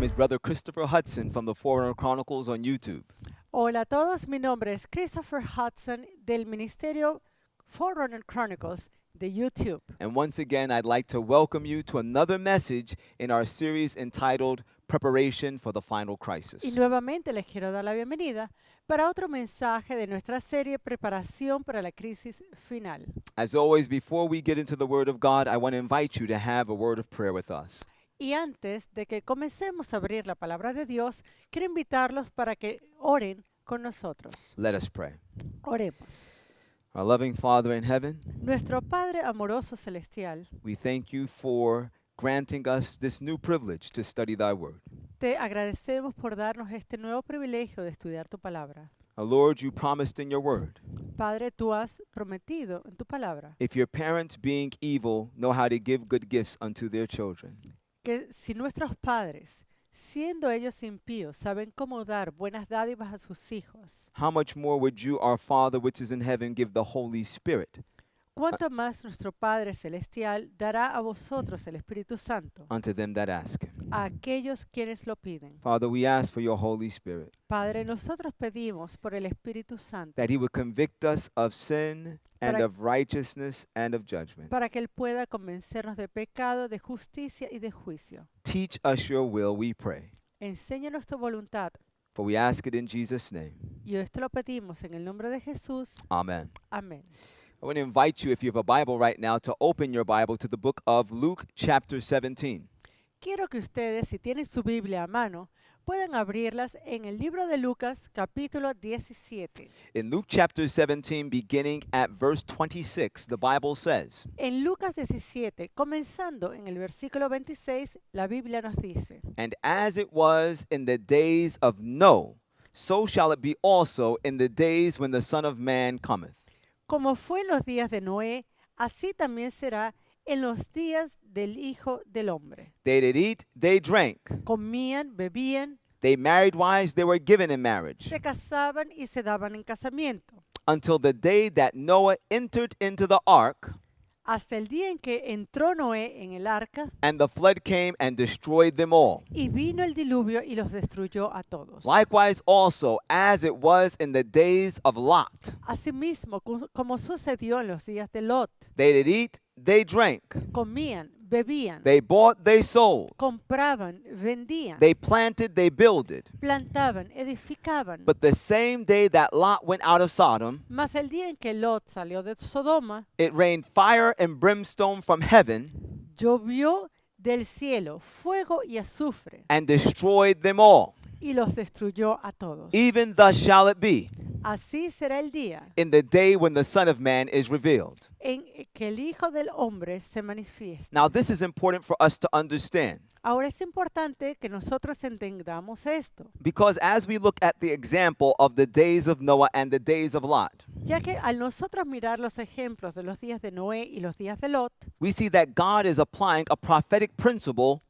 name is Brother Christopher Hudson from the Forerunner Chronicles on YouTube. Hola a todos, mi nombre es Christopher Hudson del Ministerio Forerunner Chronicles de YouTube. And once again, I'd like to welcome you to another message in our series entitled Preparation for the Final Crisis. Y nuevamente les quiero dar la bienvenida para otro mensaje de nuestra serie Preparación para la Crisis Final. As always, before we get into the Word of God, I want to invite you to have a word of prayer with us. Y antes de que comencemos a abrir la palabra de Dios, quiero invitarlos para que oren con nosotros. Let us pray. Oremos. Our loving Father in heaven, Nuestro Padre amoroso celestial, we thank you for granting us this new privilege to study thy word. te agradecemos por darnos este nuevo privilegio de estudiar tu palabra. Lord, you promised in your word, Padre, tú has prometido en tu palabra if your parents being evil know how to give good gifts unto their children, que si nuestros padres, siendo ellos impíos, saben cómo dar buenas dádivas a sus hijos, how much more would you, our Father which is in heaven, give the Holy Spirit ¿cuánto más nuestro Padre Celestial dará a vosotros el Espíritu Santo, unto them that ask him? a aquellos quienes lo piden? Father, we ask for your Holy Spirit, Padre, nosotros pedimos por el Espíritu Santo that he would convict us of sin and Para- of righteousness and of judgment. para que Él pueda convencernos de pecado, de justicia y de juicio. Teach us your will, we pray. Enséñanos tu voluntad. For we ask it in Jesus' name. Y esto lo pedimos en el nombre de Jesús. Amen. Amén. I want to invite you, if you have a Bible right now, to open your Bible to the book of Luke chapter 17. Quiero que ustedes, si tienen su Biblia a mano, puedan abrirlas en el libro de Lucas, capítulo 17. In Luke chapter 17, beginning at verse 26, the Bible says, En Lucas 17, comenzando en el versículo 26, la Biblia nos dice, "And as it was in the days of Noah, so shall it be also in the days when the Son of Man cometh. como fue en los días de Noé, así también será en los días del Hijo del Hombre. They did eat, they drank. Comían, bebían, They married wives, they were given in marriage, se casaban y se daban en casamiento, until the day that Noah entered into the ark, hasta el día en que entró Noé en el arca and the flood came and destroyed them all. y vino el diluvio y los destruyó a todos. Likewise also, as it was in the days of Lot, Asimismo, como sucedió en los días de Lot, they did eat, they drank. comían, bebían, They bought, they sold. compraban, vendían, They planted, they builded. plantaban, edificaban. But the same day that Lot went out of Sodom, Mas el día en que Lot salió de Sodoma, it rained fire and brimstone from heaven llovió del cielo fuego y azufre and destroyed them all. y los destruyó a todos. Even thus shall it be Así será el día in the day when the Son of Man is revealed. en que el Hijo del Hombre se manifieste. Now, this is important for us to understand Ahora es importante que nosotros entendamos esto, because as we look at the example of the days of Noah and the days of Lot, ya que al nosotros mirar los ejemplos de los días de Noé y los días de Lot, we see that God is applying a prophetic principle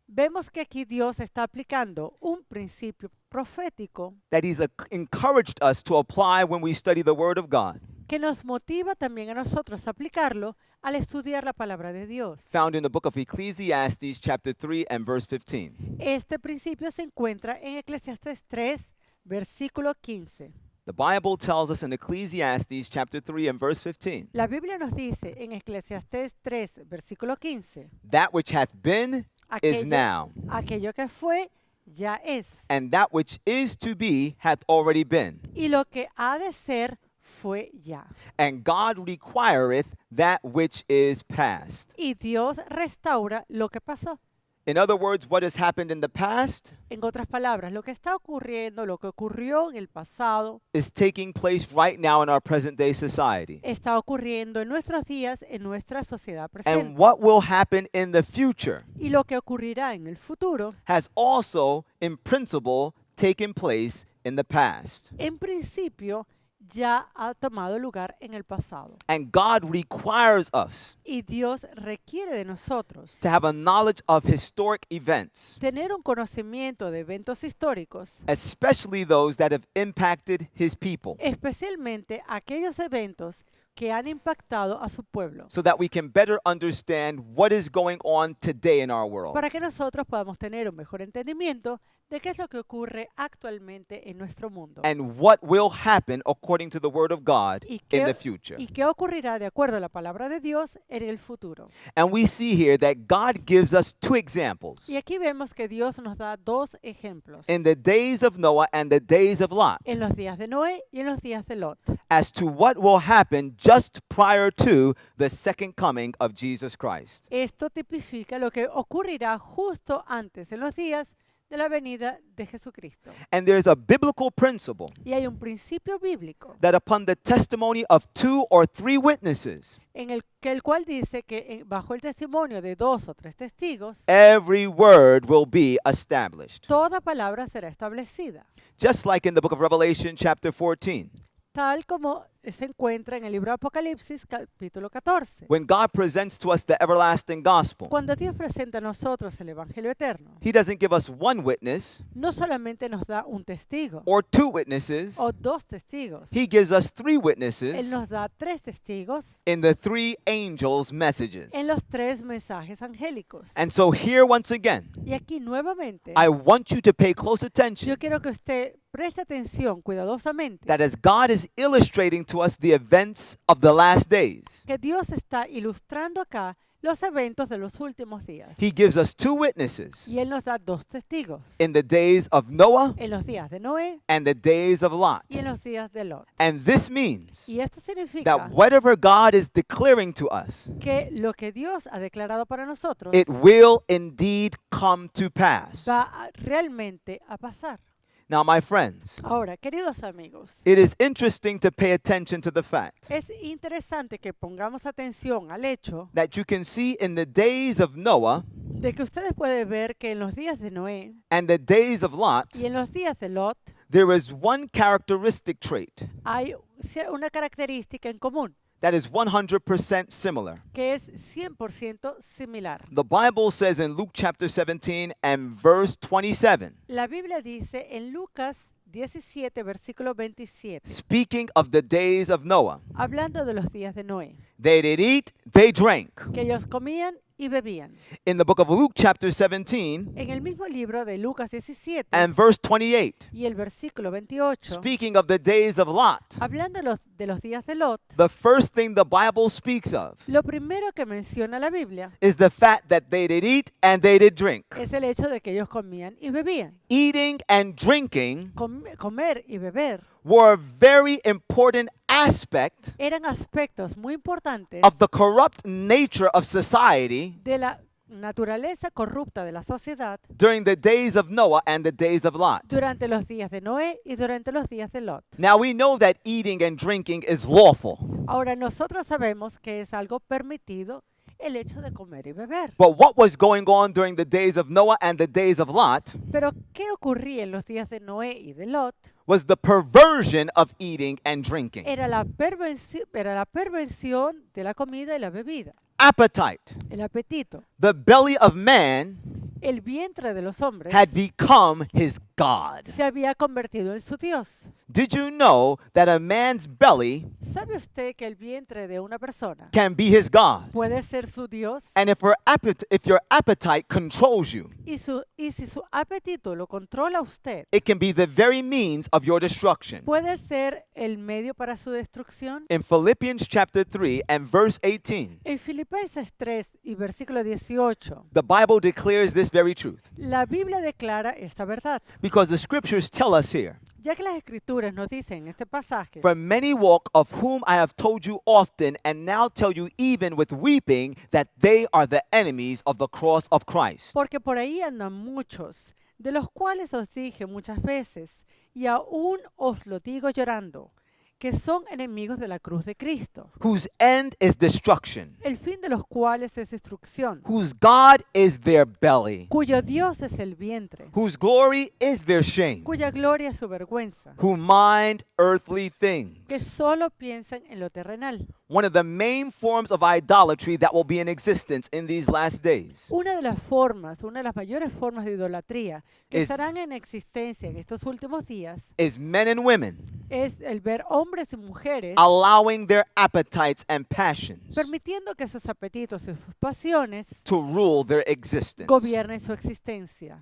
vemos que aquí Dios está aplicando un principio profético that He's encouraged us to apply when we study the Word of God, que nos motiva también a nosotros a aplicarlo al estudiar la palabra de Dios. found in the book of Ecclesiastes, chapter 3 and verse 15. Este principio se encuentra en Eclesiastés 3, versículo 15. The Bible tells us in Ecclesiastes, chapter 3 and verse 15, La Biblia nos dice en Eclesiastés 3, versículo 15, that which hath been is now, aquello que fue ya es, and that which is to be hath already been. y lo que ha de ser fue ya. And God requireth that which is past. Y Dios restaura lo que pasó. In other words, what has happened in the past En otras palabras, lo que está ocurriendo, lo que ocurrió en el pasado, is taking place right now in our present day society. está ocurriendo en nuestros días, en nuestra sociedad And presente. what will happen in the future Y lo que ocurrirá en el futuro, has also, in principle, taken place in the past. en principio, ya ha tomado lugar en el pasado. And God requires us Y Dios requiere de nosotros to have a knowledge of historic events, tener un conocimiento de eventos históricos, especially those that have impacted His people, especialmente aquellos eventos que han impactado a su pueblo, so that we can better understand what is going on today in our world. para que nosotros podamos tener un mejor entendimiento de qué es lo que ocurre actualmente en nuestro mundo And what will happen according to the word of God y in the qué, future. y qué ocurrirá de acuerdo a la palabra de Dios en el futuro. And we see here that God gives us two examples. Y aquí vemos que Dios nos da dos ejemplos In the days of Noah and the days of Lot, en los días de Noé y en los días de Lot, as to what will happen just prior to the second coming of Jesus Christ. Esto tipifica lo que ocurrirá justo antes en los días de la venida de Jesucristo. And there's a biblical principle Y hay un principio bíblico that upon the testimony of 2 or 3 witnesses, en el cual dice que bajo el testimonio de 2 o 3 testigos, every word will be established. toda palabra será establecida, Just like in the book of Revelation, chapter 14, tal como se encuentra en el libro de Apocalipsis, capítulo 14. when God presents to us the everlasting gospel. Cuando Dios presenta a nosotros el Evangelio eterno, He doesn't give us one witness no solamente nos da un testigo or 2 witnesses. o 2 testigos, He gives us 3 Él witnesses nos da 3 testigos in the 3 angels' messages. en los 3 mensajes angélicos. And so here once again, Y aquí nuevamente, I want you to pay close attention yo quiero que usted preste atención cuidadosamente, that as God is illustrating to us the events of the last days, que Dios está ilustrando acá los eventos de los últimos días. He gives us 2 witnesses Y Él nos da 2 testigos in the days of Noah en los días de Noé and the days of Lot. y en los días de Lot. And this means Y esto significa that whatever God is declaring to us, que lo que Dios ha declarado para nosotros it will indeed come to pass. realmente a pasar. Now, my friends, Ahora, queridos amigos, it is interesting to pay attention to the fact es interesante que pongamos atención al hecho that you can see in the days of Noah de que ustedes pueden ver que en los días de Noé and the days of Lot, y en los días de Lot there is one characteristic trait hay una característica en común that is 100% similar. que es 100% similar. The Bible says in Luke chapter 17 and verse 27, La Biblia dice en Lucas 17, versículo 27, speaking of the days of Noah, hablando de los días de Noé, they did eat, they drank. que ellos comían y bebían. In the book of Luke chapter 17 En el mismo libro de Lucas 17 and verse 28, y el versículo 28, speaking of the days of Lot, hablando de los días de Lot, the first thing the Bible speaks of lo primero que menciona la Biblia is the fact that they did eat and they did drink. es el hecho de que ellos comían y bebían. Eating and drinking Comer y beber were a very important aspect eran aspectos muy importantes of the corrupt nature of society de la naturaleza corrupta de la sociedad during the days of Noah and the days of Lot. durante los días de Noé y durante los días de Lot. Now we know that eating and drinking is lawful, Ahora nosotros sabemos que es algo permitido el hecho de comer y beber. but what was going on during the days of Noah and the days of Lot Pero ¿qué ocurría en los días de Noé y de Lot? was the perversion of eating and drinking. Era la perversión de la comida y la bebida, Appetite. el apetito. The belly of man El vientre de los hombres had become his God. se había convertido en su Dios. Did you know that a man's belly ¿Sabe usted que el vientre de una persona can be his God? puede ser su Dios? And if your appetite controls you, Y si su apetito lo controla usted, it can be the very means of your destruction. puede ser el medio para su destrucción. In Philippians chapter 3 and verse 18, En Filipenses 3 y versículo 18, the Bible declares this very truth. la Biblia declara esta verdad, Because the scriptures tell us here, ya que las escrituras nos dicen en este pasaje, "For many walk, of whom I have told you often, and now tell you even with weeping, that they are the enemies of the cross of Christ." porque por ahí andan muchos, de los cuales os dije muchas veces, y aún os lo digo llorando, que son enemigos de la cruz de Cristo, Whose end is destruction, el fin de los cuales es destrucción, whose God is their belly, cuyo Dios es el vientre, whose glory is their shame, cuya gloria es su vergüenza, who mind earthly things. que solo piensan en lo terrenal. One of the main forms of idolatry that will be in existence in these last days Una de las mayores formas de idolatría que Es- estarán en existencia en estos últimos días is men and women es el ver hombres hombres y mujeres, allowing their appetites and passions permitiendo que sus apetitos y sus pasiones to rule their existence. gobiernen su existencia.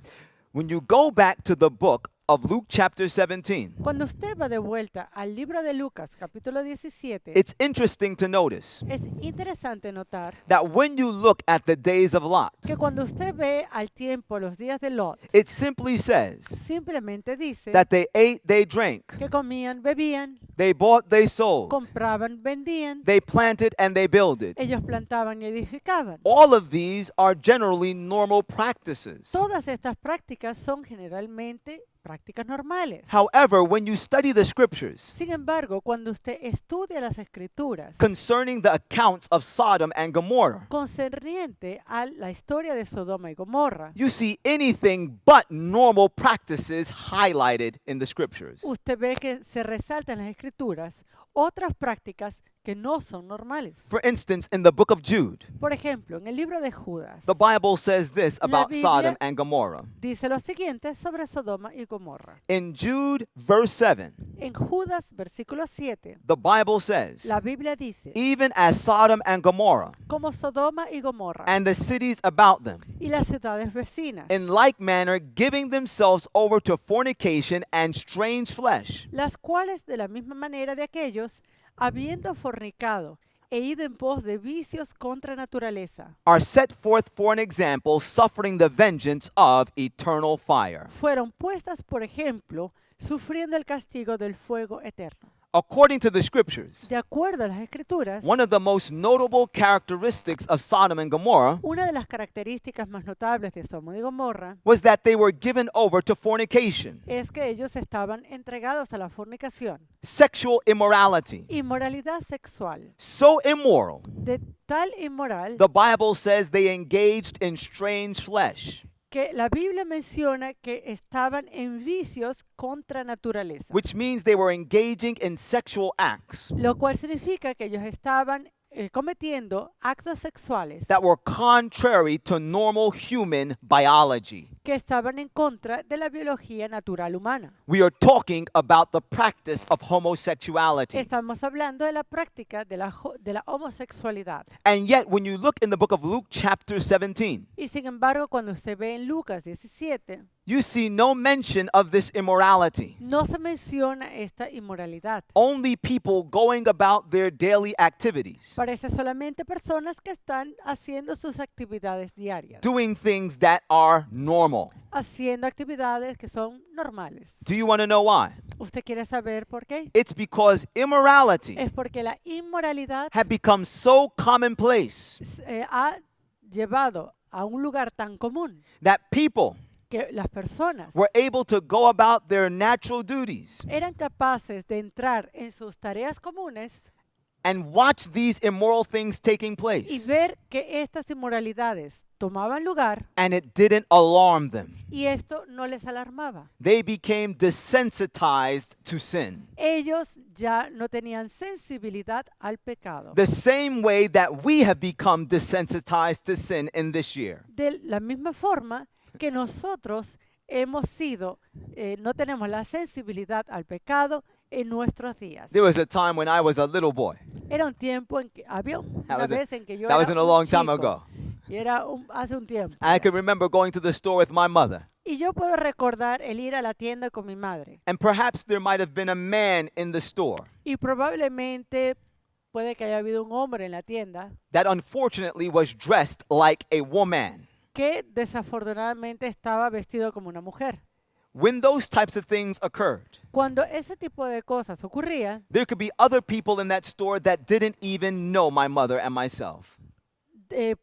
When you go back to the book of Luke chapter 17, Cuando usted va de vuelta al libro de Lucas, capítulo 17, it's interesting to notice es interesante notar that when you look at the days of Lot, que cuando usted ve al tiempo los días de Lot, it simply says simplemente dice that they ate, they drank, que comían, bebían, they bought, they sold, compraban, vendían, they planted, and they builded. ellos plantaban y edificaban. All of these are generally normal practices. Todas estas prácticas son generalmente prácticas normales. However, when you study the scriptures Sin embargo, cuando usted estudia las escrituras concerning the accounts of Sodom and Gomorrah, concerniente a la historia de Sodoma y Gomorra, you see anything but normal practices highlighted in the scriptures. usted ve que se resaltan en las escrituras otras prácticas que no son normales. For instance, in the book of Jude, Por ejemplo, en el libro de Judas, the Bible says this La about Biblia Sodom and Gomorrah. dice lo siguiente sobre Sodoma y Gomorra. In Jude, verse 7, En Judas, versículo 7, the Bible says, la Biblia dice, even as Sodom and Gomorrah como Sodoma y Gomorra and the cities about them, y las ciudades vecinas, in like manner giving themselves over to fornication and strange flesh, las cuales de la misma manera de aquellos, habiendo fornicado e ido en pos de vicios contra naturaleza, are set forth for an example, suffering the vengeance of eternal fire. fueron puestas, por ejemplo, sufriendo el castigo del fuego eterno. According to the scriptures, De acuerdo a las escrituras, one of the most notable characteristics of Sodom and Gomorrah una de las características más notables de Sodoma y Gomorra was that they were given over to fornication, es que ellos estaban entregados a la fornicación, sexual immorality. inmoralidad sexual, So immoral, de tal inmoral the Bible says they engaged in strange flesh, que la Biblia menciona que estaban en vicios contra naturaleza, which means they were engaging in sexual acts lo cual significa que ellos estaban cometiendo actos sexuales that were contrary to normal human biology. que estaban en contra de la biología natural humana. We are talking about the practice of homosexuality. Estamos hablando de la práctica de la homosexualidad. And yet, when you look in the book of Luke, chapter 17, Y sin embargo, cuando usted ve en Lucas 17, you see no mention of this immorality. no se menciona esta inmoralidad. Only people going about their daily activities, Parece solamente personas que están haciendo sus actividades diarias, doing things that are normal. haciendo actividades que son normales. Do you want to know why? ¿Usted quiere saber por qué? It's because immorality Es porque la inmoralidad had become so commonplace ha llevado a un lugar tan común that people que las personas were able to go about their natural duties eran capaces de entrar en sus tareas comunes and watch these immoral things taking y place, ver que estas inmoralidades tomaban lugar and it didn't alarm them. y esto no les alarmaba. They became desensitized to sin. Ellos ya no tenían sensibilidad al pecado. The same way that we have become desensitized to sin in this year. De la misma forma que nosotros hemos sido, no tenemos la sensibilidad al pecado en nuestros días. There was a time when I was a little boy. Era un tiempo en que había una was a- vez en que yo that era wasn't a un long time chico, ago. y era hace un tiempo. I can remember going to the store with my mother. Y yo puedo recordar el ir a la tienda con mi madre. And perhaps there might have been a man in the store Y probablemente puede que haya habido un hombre en la tienda that unfortunately was dressed like a woman. que desafortunadamente estaba vestido como una mujer. When those types of things occurred, Cuando ese tipo de cosas ocurría, there could be other people in that store that didn't even know my mother and myself.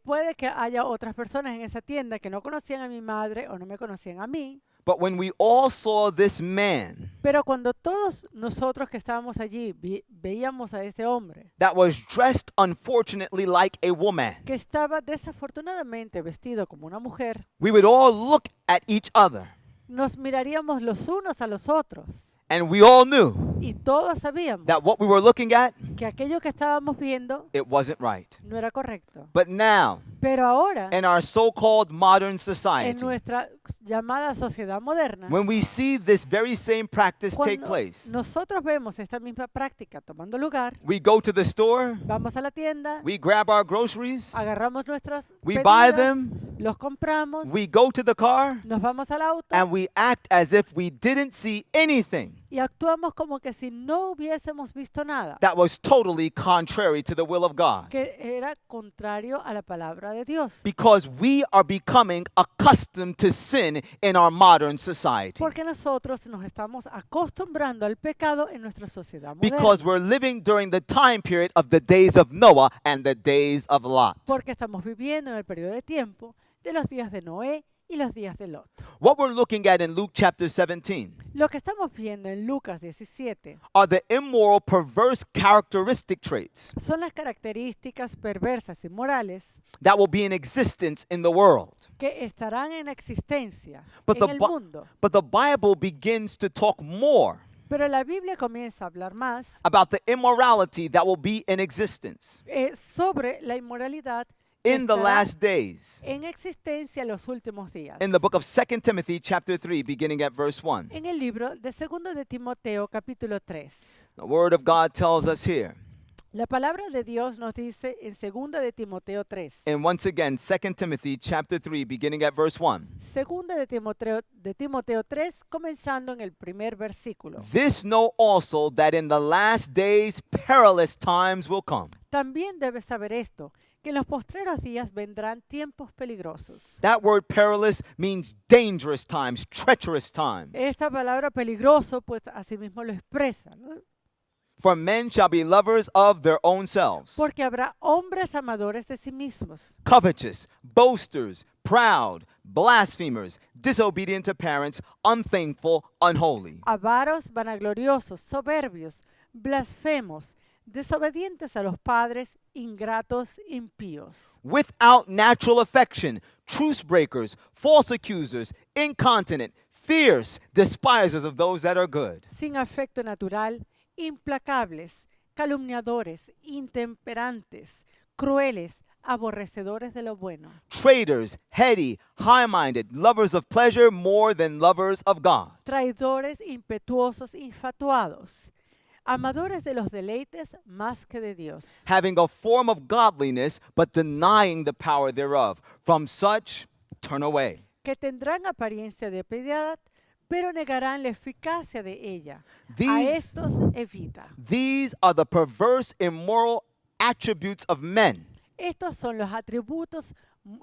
puede que haya otras personas en esa tienda que no conocían a mi madre o no me conocían a mí. But when we all saw this man Pero cuando todos nosotros que estábamos allí veíamos a ese hombre that was dressed unfortunately like a woman, que estaba desafortunadamente vestido como una mujer, we would all look at each other nos miraríamos los unos a los otros and we all knew Y todos sabíamos that what we were looking at, que aquello que estábamos viendo it wasn't right. no era correcto. But now, Pero ahora, in our so-called modern en society, nuestra llamada sociedad moderna, when we see this very same practice take cuando place, nosotros vemos esta misma práctica tomando lugar, we go to the store, vamos a la tienda, we grab our groceries, agarramos nuestros we buy pedidos, them, los compramos, we go to the car, nos vamos al auto and we act as if we didn't see anything y actuamos como que si no hubiésemos visto nada, that was totally contrary to the will of God. que era contrario a la palabra de Dios. Because we are becoming accustomed to sin in our modern society. Porque nosotros nos estamos acostumbrando al pecado en nuestra sociedad moderna. Because we're living during the time period of the days of Noah and the days of Lot. Porque estamos viviendo en el periodo de tiempo de los días de Noé y los días de Lot. What we're looking at in Luke chapter 17 Lo que estamos viendo en Lucas 17 are the immoral, perverse characteristic traits son las características perversas y morales that will be in existence in the world. que estarán en existencia But en the, el Bi- mundo. but the Bible begins to talk more Pero la Biblia comienza a hablar más about the immorality that will be in existence sobre la inmoralidad que in the estará last days. en existencia en los últimos días. In the book of 2 Timothy chapter 3, beginning at verse 1. En el libro de 2 de Timoteo capítulo 3. The word of God tells us here, La palabra de Dios nos dice en 2 de Timoteo 3. and once again, 2 Timothy chapter 3, beginning at verse 1. 2 de Timoteo 3, comenzando en el primer versículo. This know also that in the last days perilous times will come. También debes saber esto, que en los postreros días vendrán tiempos peligrosos. That word perilous means dangerous times, treacherous times. Esta palabra peligroso, pues así mismo lo expresa, ¿no? For men shall be lovers of their own selves, Porque habrá hombres amadores de sí mismos, covetous, boasters, proud, blasphemers, disobedient to parents, unthankful, unholy. avaros, vanagloriosos, soberbios, blasfemos, desobedientes a los padres, ingratos, impíos. Without natural affection, truce breakers, false accusers, incontinent, fierce, despisers of those that are good. Sin afecto natural, implacables, calumniadores, intemperantes, crueles, aborrecedores de lo bueno, Traitors, heady, high-minded, lovers of pleasure more than lovers of God. traidores, impetuosos, infatuados, amadores de los deleites más que de Dios, Having a form of godliness, but denying the power thereof. From such, turn away. que tendrán apariencia de piedad, pero negarán la eficacia de ella. A These- estos evita. These are the perverse, immoral attributes of men Estos son los atributos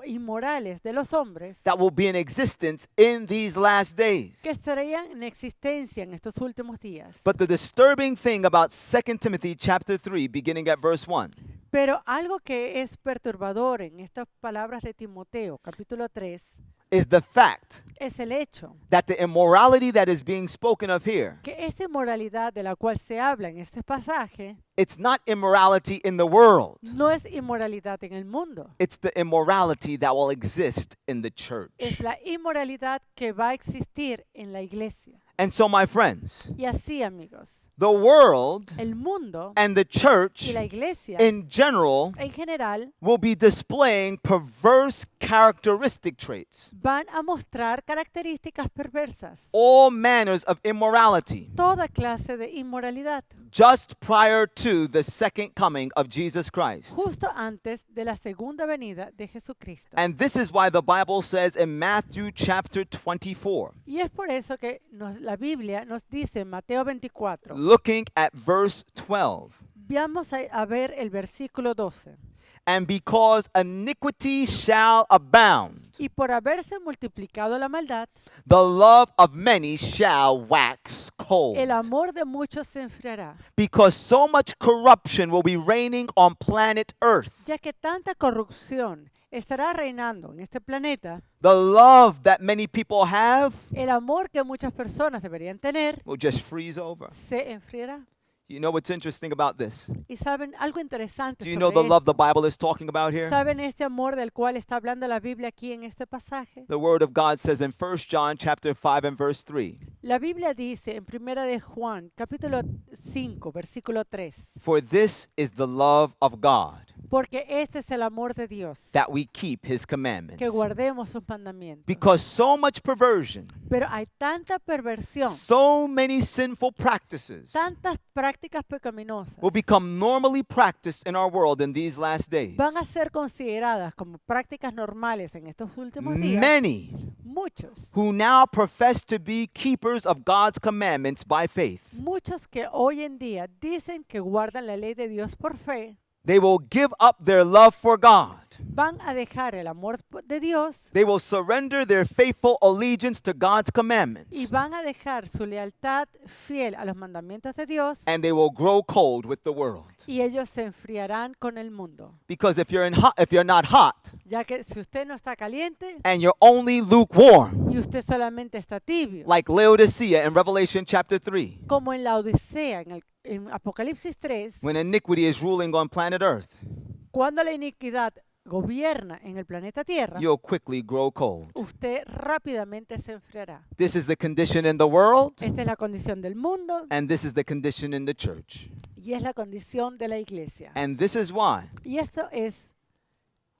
inmorales de los hombres that will be in existence in these last days. que estarían en existencia en estos últimos días. But the disturbing thing about 2 Timothy chapter 3, beginning at verse 1, Pero algo que es perturbador en estas palabras de Timoteo, capítulo 3, is the fact es el hecho that the immorality that is being spoken of here, que esta inmoralidad de la cual se habla en este pasaje it's not immorality in the world. no es inmoralidad en el mundo, It's the immorality that will exist in the church. es la inmoralidad que va a existir en la iglesia. And so, my friends, Y así, amigos, the world el mundo and the church y la iglesia in general en general will be displaying perverse characteristic traits, van a mostrar características perversas, all manners of immorality, toda clase de inmoralidad, just prior to the second coming of Jesus Christ. justo antes de la segunda venida de Jesucristo. And this is why the Bible says in Matthew chapter 24, Y es por eso que la Biblia nos dice en Mateo 24, looking at verse 12, vamos a ver el versículo 12. and because iniquity shall abound, Y por haberse multiplicado la maldad, the love of many shall wax cold. el amor de muchos se enfriará, Because so much corruption will be reigning on planet Earth. ya que tanta corrupción estará reinando en este planeta, The love that many people have el amor que muchas personas deberían tener will just freeze over. se enfriará. You know what's interesting about this? Y saben algo interesante Do you know sobre the love the esto. Bible is talking about here? ¿Saben este amor del cual está hablando la Biblia aquí en este pasaje? The Word of God says in 1 John chapter 5 and verse 3, La Biblia dice en Primera de Juan, capítulo 5, versículo 3, "For this is the love of God, porque este es el amor de Dios, that we keep His que commandments." guardemos sus mandamientos. Because so much perversion, Pero hay tanta perversión, so many sinful practices tantas prácticas pecaminosas will become normally practiced in our world in these last days. van a ser consideradas como prácticas normales en estos últimos días. Many Muchos, who now profess to be keepers of God's commandments by faith, muchos que hoy en día dicen que guardan la ley de Dios por fe, they will give up their love for God. van a dejar el amor de Dios They will surrender their faithful allegiance to God's commandments. y van a dejar su lealtad fiel a los mandamientos de Dios, And they will grow cold with the world. y ellos se enfriarán con el mundo. Because if you're not hot Ya que si usted no está caliente and you're only lukewarm, y usted solamente está tibio, like Laodicea in Revelation chapter 3, como en la Odisea, en Apocalipsis 3, when iniquity is ruling on planet Earth, cuando la iniquidad gobierna en el planeta Tierra, you'll quickly grow cold. usted rápidamente se enfriará. This is the condition in the world, Esta es la condición del mundo and this is the condition in the church. y es la condición de la iglesia. And this is why Y esto es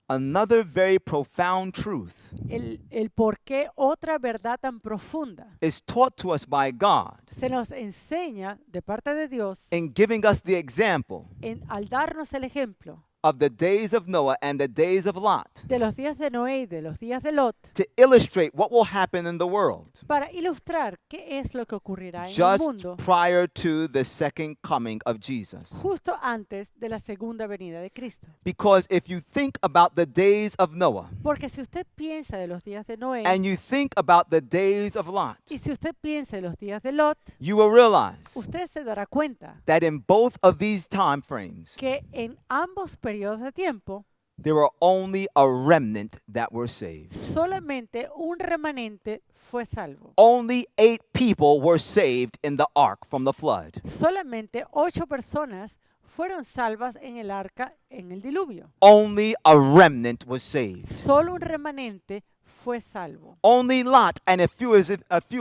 another very profound truth el por qué otra verdad tan profunda is taught to us by God se nos enseña de parte de Dios in giving us the example al darnos el ejemplo of the days of Noah and the days of Lot de los días de Noé y de los días de Lot, to illustrate what will happen in the world para ilustrar qué es lo que ocurrirá en el just mundo prior to the second coming of Jesus. justo antes de la segunda venida de Cristo. Because if you think about the days of Noah Porque si usted piensa de los días de Noé and you think about the days of Lot, y si usted piensa de los días de Lot, you will realize usted se dará cuenta that in both of these time frames, que en ambos periodos de tiempo there were only a remnant that were saved. solamente un remanente fue salvo. Only 8 people were saved in the ark from the flood. Solamente 8 personas fueron salvas en el arca en el diluvio. Only a remnant was saved. Solo un remanente fue salvo. Only Lot and a few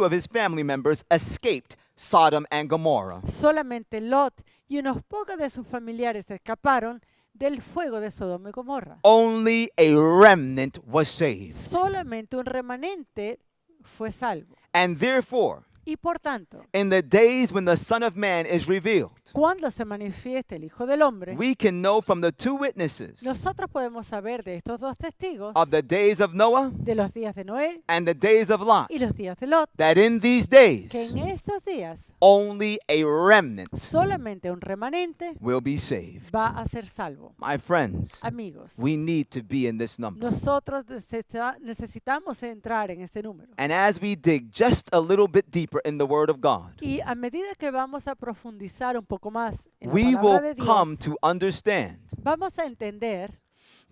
of his family members escaped Sodom and Gomorrah. Solamente Lot y unos pocos de sus familiares escaparon del fuego de Sodoma y Gomorra. Only a remnant was saved. Solamente un remanente fue salvo. And therefore, Y por tanto, in the days when the Son of Man is revealed, cuando se manifieste el Hijo del Hombre, we can know from the 2 witnesses nosotros podemos saber de estos 2 testigos of the days of Noah de los días de Noé and the days of Lot y los días de Lot, that in these days que en estos días only a remnant solamente un remanente will be saved. va a ser salvo. My friends, Amigos, we need to be in this number. nosotros necesitamos entrar en ese número. And as we dig just a little bit deeper in the Word of God, Y a medida que vamos a profundizar un poco más en la we palabra will de Dios, come to understand vamos a entender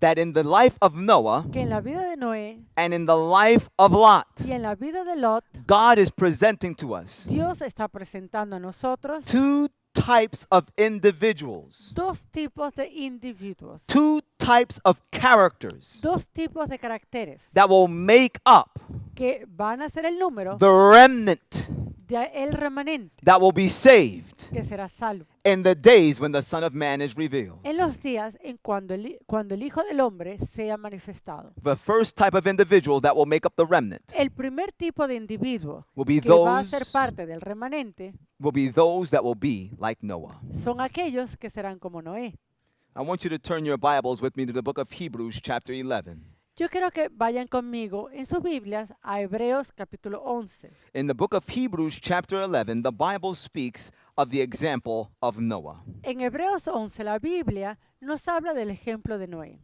that in the life of Noah que en la vida de Noé and in the life of Lot, y en la vida de Lot, God is presenting to us Dios está presentando a nosotros 2 types of individuals, 2 tipos de individuos, 2 types of characters 2 tipos de caracteres that will make up que van a ser el número the remnant del remanente that will be saved que será salvo. in the days when the Son of Man is revealed. En los días en cuando el Hijo del Hombre sea manifestado. The first type of individual that will make up the remnant El primer tipo de individuo will be que va a ser those parte del remanente that will be like Noah. son aquellos que serán como Noé. I want you to turn your Bibles with me to the book of Hebrews chapter 11. Yo quiero que vayan conmigo en sus Biblias a Hebreos capítulo 11. In the book of Hebrews chapter 11, the Bible speaks of the example of Noah. En Hebreos 11 la Biblia nos habla del ejemplo de Noé.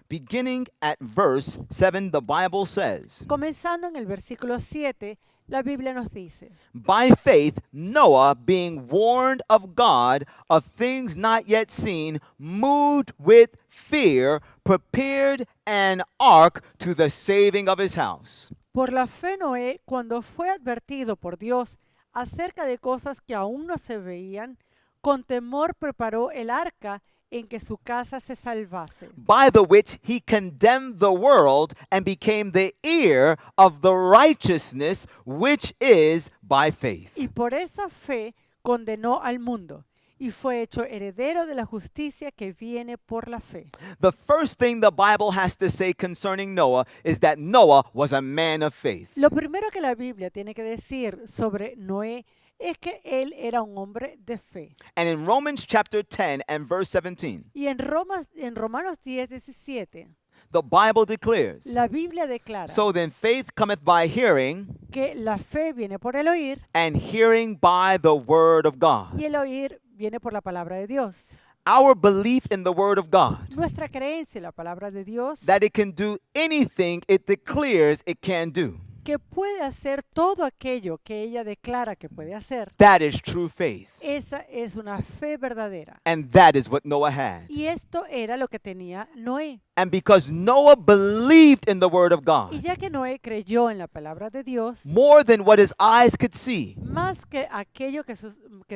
Beginning at verse 7, the Bible says, Comenzando en el versículo 7, la Biblia nos dice, "By faith, Noah, being warned of God of things not yet seen, moved with fear, prepared an ark to the saving of his house." por la fe Noé, cuando fue advertido por Dios acerca de cosas que aún no se veían, con temor preparó el arca en que su casa se salvase, by the which he condemned the world and became the heir of the righteousness which is by faith. y por esa fe condenó al mundo, y fue hecho heredero de la justicia que viene por la fe. The first thing the Bible has to say concerning Noah is that Noah was a man of faith. Lo primero que la Biblia tiene que decir sobre Noé es que él era un hombre de fe. And in Romans chapter 10 and verse 17, Y en Romanos 10:17, the Bible declares, la Biblia declara so then faith cometh by hearing, que la fe viene por el oír and hearing by the word of God. y el oír viene por la palabra de Dios. Our belief in the word of God, Nuestra creencia en la palabra de Dios, that it can do anything it declares it can do. que puede hacer todo aquello que ella declara que puede hacer, That is true faith. esa es una fe verdadera. And that is what Noah had. Y esto era lo que tenía Noé. And because Noah believed in the word of Y God ya que Noé creyó en la palabra de Dios, more than what his eyes could see, más que aquello que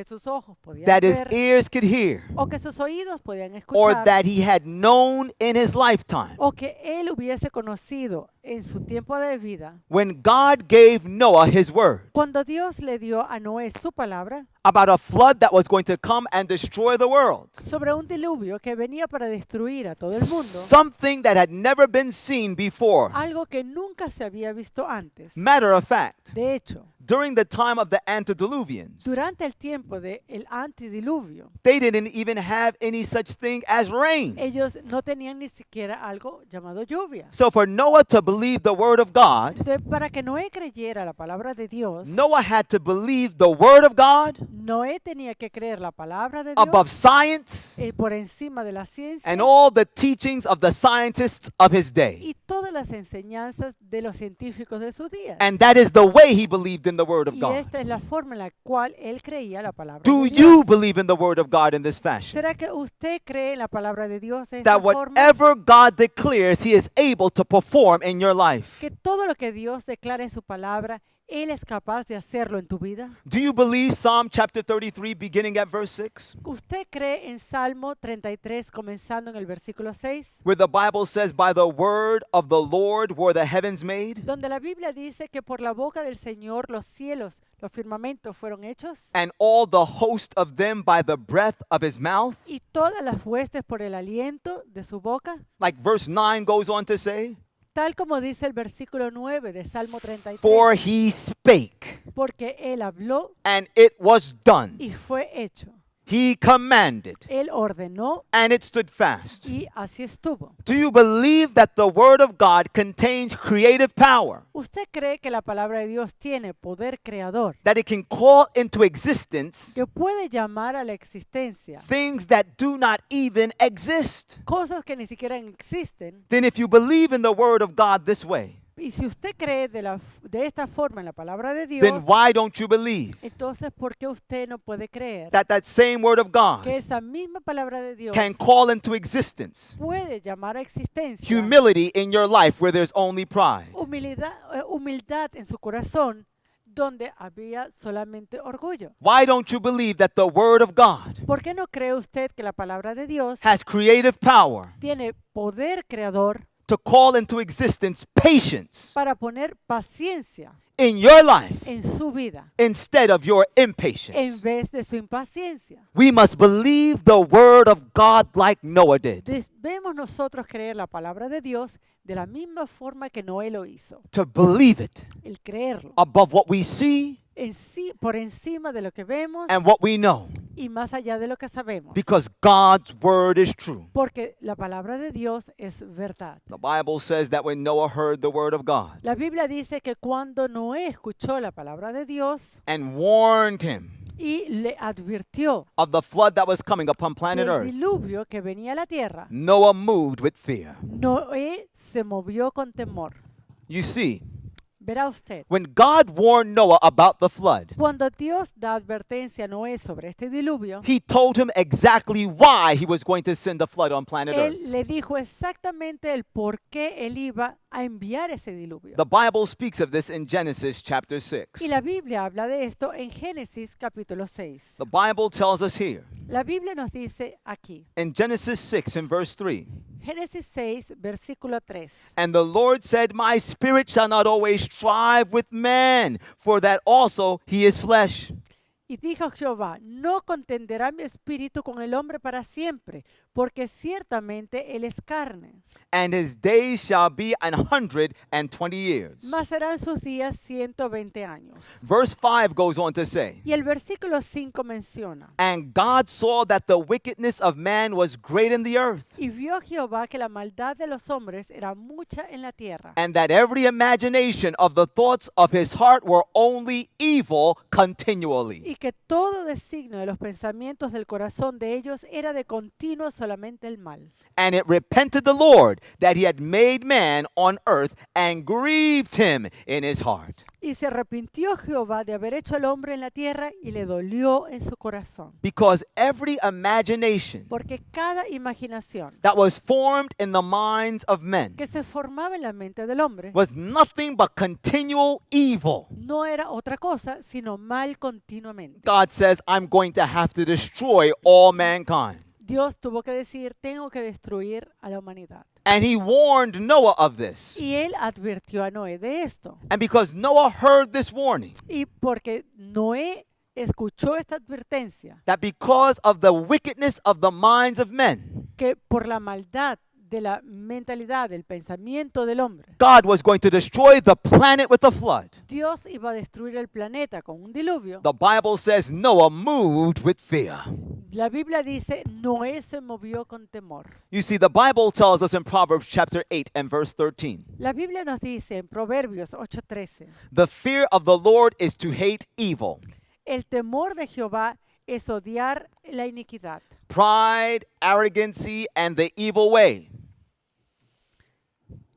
sus ojos podían that his ver, ears could hear, o que sus oídos podían or escuchar, that he had known in his lifetime, o que él hubiese conocido en su tiempo de vida, when God gave Noah his word cuando Dios le dio a Noé su palabra about a flood that was going to come and destroy the world, sobre un diluvio que venía para destruir a todo el mundo, something that had never been seen before. algo que nunca se había visto antes. Matter of fact, De hecho, during the time of the antediluvians, durante el tiempo del antidiluvio, they didn't even have any such thing as rain. ellos no tenían ni siquiera algo llamado lluvia. So for Noah to believe the word of God, Entonces, para que Noé creyera la palabra de Dios, Noah had to believe the word of God Noé tenía que creer la palabra de above Dios science por encima de la ciencia and all the teachings of the scientists of his day. y todas las enseñanzas de los científicos de su día. And that is the way he believed in the word of Y God. esta es la forma en la cual él creía la palabra Do de you Dios. believe in the word of God in this fashion? ¿Será que usted cree en la palabra de Dios de esta That forma? whatever God declares, he is able to perform in your life. Que todo lo que Dios declara en su palabra, Él es capaz de hacerlo en tu vida. Do you believe Psalm chapter 33 beginning at verse 6? ¿Usted cree en Salmo 33 comenzando en el versículo 6? Where the Bible says, by the word of the Lord were the heavens made, Donde la Biblia dice que por la boca del Señor los cielos, los firmamentos fueron hechos and all the host of them by the breath of his mouth. y todas las huestes por el aliento de su boca. Like verse 9 goes on to say, Tal como dice el versículo 9 de Salmo 33. for he spake, Porque Él habló and it was done. y fue hecho. He commanded, Él ordenó and it stood fast. y así estuvo. Do you believe that the word of God contains creative power? ¿Usted cree que la palabra de Dios tiene poder creador? That it can call into existence Que puede llamar a la existencia things that do not even exist? cosas que ni siquiera existen. Then if you believe in the word of God this way, Y si usted cree de esta forma en la palabra de Dios, then why don't you believe entonces ¿por qué usted no puede creer that that same word of God que esa misma palabra de Dios can call into existence puede llamar a existencia humility in your life where there's only pride? humildad en su corazón donde había solamente orgullo? Why don't you believe that the word of God ¿Por qué no cree usted que la palabra de Dios has creative power tiene poder creador to call into existence patience para poner paciencia in your life en su vida instead of your en impatience? vez de su impaciencia? We must believe the word of God like Noah did. Debemos nosotros creer la palabra de Dios de la misma forma que Noé lo hizo. To believe it El creerlo above what we see por encima de lo que vemos and what we know, y más allá de lo que sabemos. because God's word is true. Porque la palabra de Dios es verdad. The Bible says that when Noah heard the word of God La Biblia dice que cuando Noé escuchó la palabra de Dios and warned him y le advirtió of the flood that was coming upon planet del Earth, diluvio que venía a la tierra, Noah moved with fear. Noé se movió con temor. You see, Verá usted, When God warned Noah about the flood, cuando Dios da advertencia a Noé sobre este diluvio, he told him exactly why he was going to send the flood on planet Earth. Él le dijo exactamente el por qué Él iba a enviar ese diluvio. The Bible speaks of this in Genesis chapter 6. Y la Biblia habla de esto en Génesis capítulo 6. The Bible tells us here La Biblia nos dice aquí, in Genesis 6 and verse 3, Génesis 6, versículo 3. and the Lord said, my spirit shall not always strive with man, for that also he is flesh. Y dijo Jehová, no contenderá mi espíritu con el hombre para siempre, porque ciertamente él es carne. And his days shall be 120 years. Mas serán sus días 120 años. Verse 5 goes on to say, Y el versículo 5 menciona, and God saw that the wickedness of man was great in the earth, y vio Jehová que la maldad de los hombres era mucha en la tierra, and that every imagination of the thoughts of his heart were only evil continually. y que todo designio de los pensamientos del corazón de ellos era de continuo solamente el mal. And it repented the Lord that he had made man on earth, and grieved him in his heart. Y se arrepintió Jehová de haber hecho al hombre en la tierra y le dolió en su corazón. Because every imagination Porque cada imaginación that was formed in the minds of men que se formaba en la mente del hombre was nothing but continual evil. no era otra cosa sino mal continuamente. God says, I'm going to have to destroy all mankind. Dios tuvo que decir, tengo que destruir a la humanidad. And he warned Noah of this. Y él advirtió a Noé de esto. And because Noah heard this warning, Y porque Noé escuchó esta advertencia, that because of the wickedness of the minds of men, que por la maldad de la mentalidad, del pensamiento del hombre, God was going to destroy the planet with a flood. Dios iba a destruir el planeta con un diluvio. The Bible says Noah moved with fear. La Biblia dice, Noé se movió con temor. You see, the Bible tells us in Proverbs chapter 8 and verse 13, La Biblia nos dice en Proverbios 8:13, the fear of the Lord is to hate evil, el temor de Jehová es odiar la iniquidad, pride, arrogancy, and the evil way.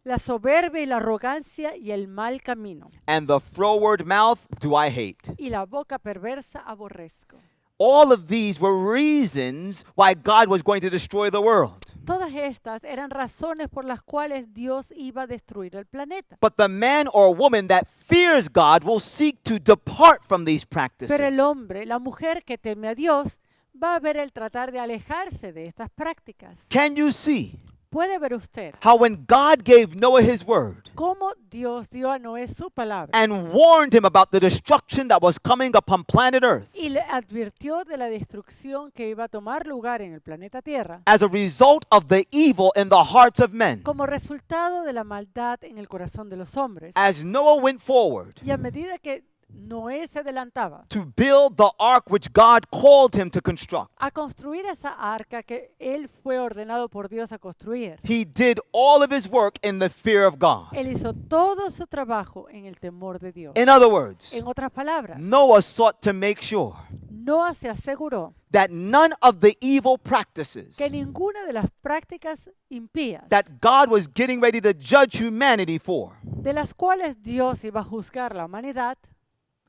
la soberbia y la arrogancia y el mal camino, And the froward mouth do I hate. y la boca perversa aborrezco. All of these were reasons why God was going to destroy the world. Todas estas eran razones por las cuales Dios iba a destruir el planeta. But the man or woman that fears God will seek to depart from these practices. Pero el hombre, la mujer que teme a Dios, va a ver el tratar de alejarse de estas prácticas. Can you see Puede ver usted how when God gave Noah his word cómo Dios dio a Noé su palabra and warned him about the destruction that was coming upon planet Earth y le advirtió de la destrucción que iba a tomar lugar en el planeta Tierra as a result of the evil in the hearts of men? como resultado de la maldad en el corazón de los hombres? As Noah went forward Y a medida que Noé se adelantaba to build the ark which God called him to construct, a construir esa arca que él fue ordenado por Dios a construir, he did all of his work in the fear of God. él hizo todo su trabajo en el temor de Dios. In other words, En otras palabras, Noah sought to make sure Noah se aseguró that none of the evil practices que ninguna de las prácticas impías that God was getting ready to judge humanity for de las cuales Dios iba a juzgar la humanidad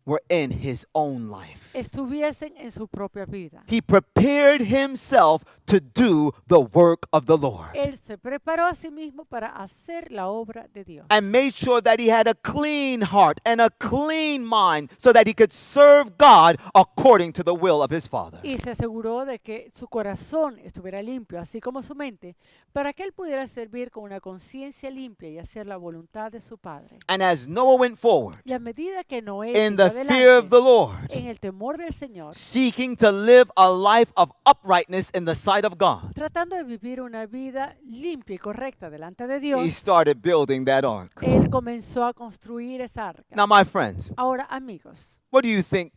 were in his own life. estuviesen en su propia vida. He prepared himself to do the work of the Lord Él se preparó a sí mismo para hacer la obra de Dios. and made sure that he had a clean heart and a clean mind so that he could serve God according to the will of his Father. Y se aseguró de que su corazón estuviera limpio, así como su mente, para que él pudiera servir con una conciencia limpia y hacer la voluntad de su Padre. And as Noah went forward Y a medida que Noé in siguió the fear of the Lord, en el temor del Señor, seeking to live a life of uprightness in the sight of God, tratando de vivir una vida limpia y correcta delante de he Dios, started building that ark. él comenzó a construir esa arca. Now, my friends, Ahora, amigos, what do you think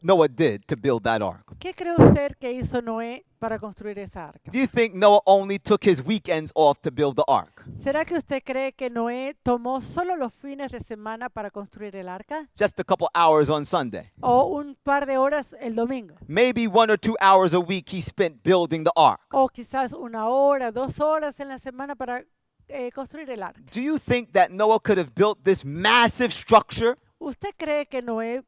Noah did to build that ark? ¿qué cree usted que hizo Noé para construir esa arca? Do you think Noah only took his weekends off to build the ark? ¿Será que usted cree que Noé tomó solo los fines de semana para construir el arca? Just a couple hours on Sunday. ¿O un par de horas el domingo? Maybe 1 or 2 hours a week he spent building the ark. ¿O quizás una hora, 2 horas en la semana para construir el arca. Do you think that Noah could have built this massive structure ¿Usted cree que Noé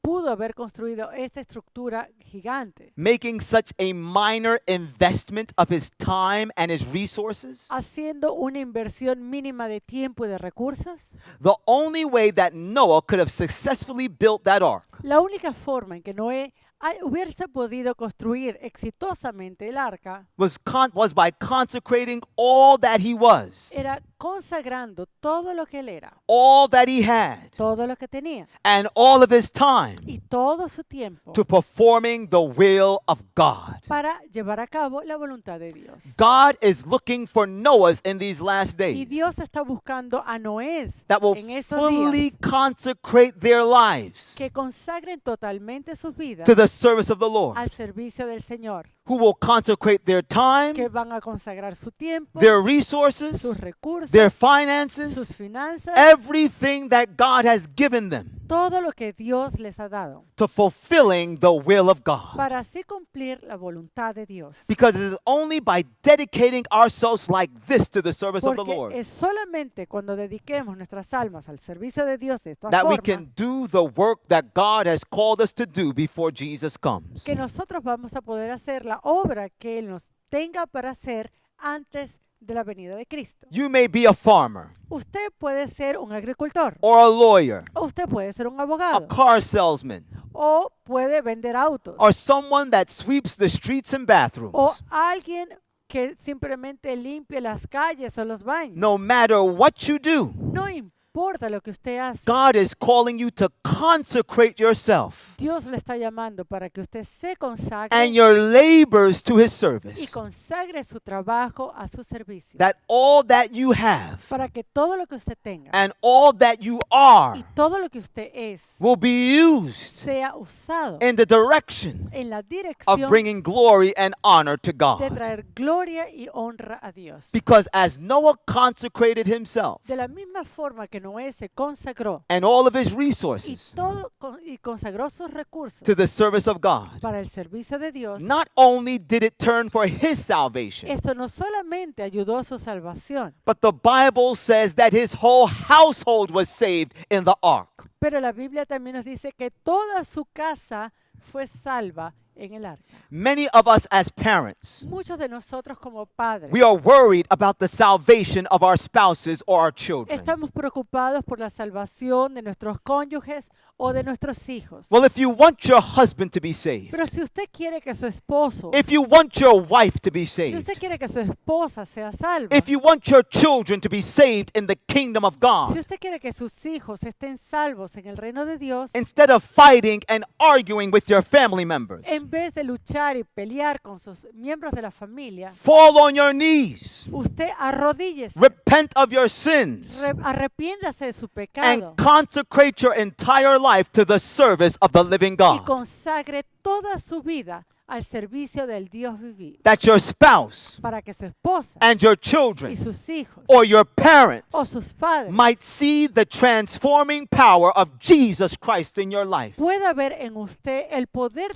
pudo haber construido esta estructura gigante, making such a minor investment of his time and his resources? haciendo una inversión mínima de tiempo y de recursos? The only way that Noah could have successfully built that ark La única forma en que Noé hubiese podido construir exitosamente el arca was by consecrating all that he was, era consagrando todo lo que él era, all that he had, todo lo que tenía and all of his time y todo su tiempo to performing the will of God. para llevar a cabo la voluntad de Dios. God is looking for Noahs in these last Y days Dios está buscando a Noé that will en estos fully días consecrate their lives que consagren totalmente sus vidas to the service of the Lord, al servicio del Señor, who will consecrate their time, que van a consagrar su tiempo, their resources, sus recursos, their sus finances, finanzas, everything that God has given them todo lo que Dios les ha dado, to fulfilling the will of God. para así cumplir la voluntad de Dios. Because it is only by dedicating ourselves like this to the service of the Porque Lord es solamente cuando dediquemos nuestras almas al servicio de Dios de esta that we forma can do the work that God has called us to do before Jesus comes. que nosotros vamos a poder hacer la obra que Él nos tenga para hacer antes de la venida de Cristo. You may be a farmer Usted puede ser un agricultor, or a lawyer, o usted puede ser un a abogado, car salesman, o puede vender autos, or someone that sweeps the streets and o bathrooms. alguien que simplemente limpie las calles o los baños. No matter what you do, No importa lo que usted hace. God is calling you to consecrate yourself Dios lo está llamando para que usted se consagre and your labors to his y service. consagre su trabajo a su servicio. That all that you have Para que todo lo que usted tenga and all that you are y todo lo que usted es will be used sea usado in the direction en la of dirección bringing glory and honor to de God. traer gloria y honra a Dios. Because as Noah consecrated himself De la misma forma que Noé se consagró and all of his y resources y consagró sus recursos to the service of God, para el servicio de Dios, not only did it turn for his salvation, esto no solamente ayudó a su salvación, but the Bible says that his whole household was saved in the ark. pero la Biblia también nos dice que toda su casa fue salva en el arca. Many of us as parents, Muchos de nosotros como padres we are worried about the salvation of our spouses or our children. estamos preocupados por la salvación de nuestros cónyuges o de nuestros hijos. Well, if you want your husband to be saved, Pero si usted quiere que su esposo, if you want your wife to be si usted saved, quiere que su esposa sea salva, if you want your children to be saved in the kingdom of si God, usted quiere que sus hijos estén salvos en el reino de Dios, instead of fighting and arguing with your family members, en vez de luchar y pelear con sus miembros de la familia, fall on your knees, usted arrodíllese, repent of your sins, arrepiéndase de su and pecado consecrate your entire life to the service of the living y God. consagre toda su vida al servicio del Dios vivido, That your spouse para que su esposa and your y children sus hijos or your parents o sus padres might see the transforming power of Jesus Christ in your life. pueda ver en usted el poder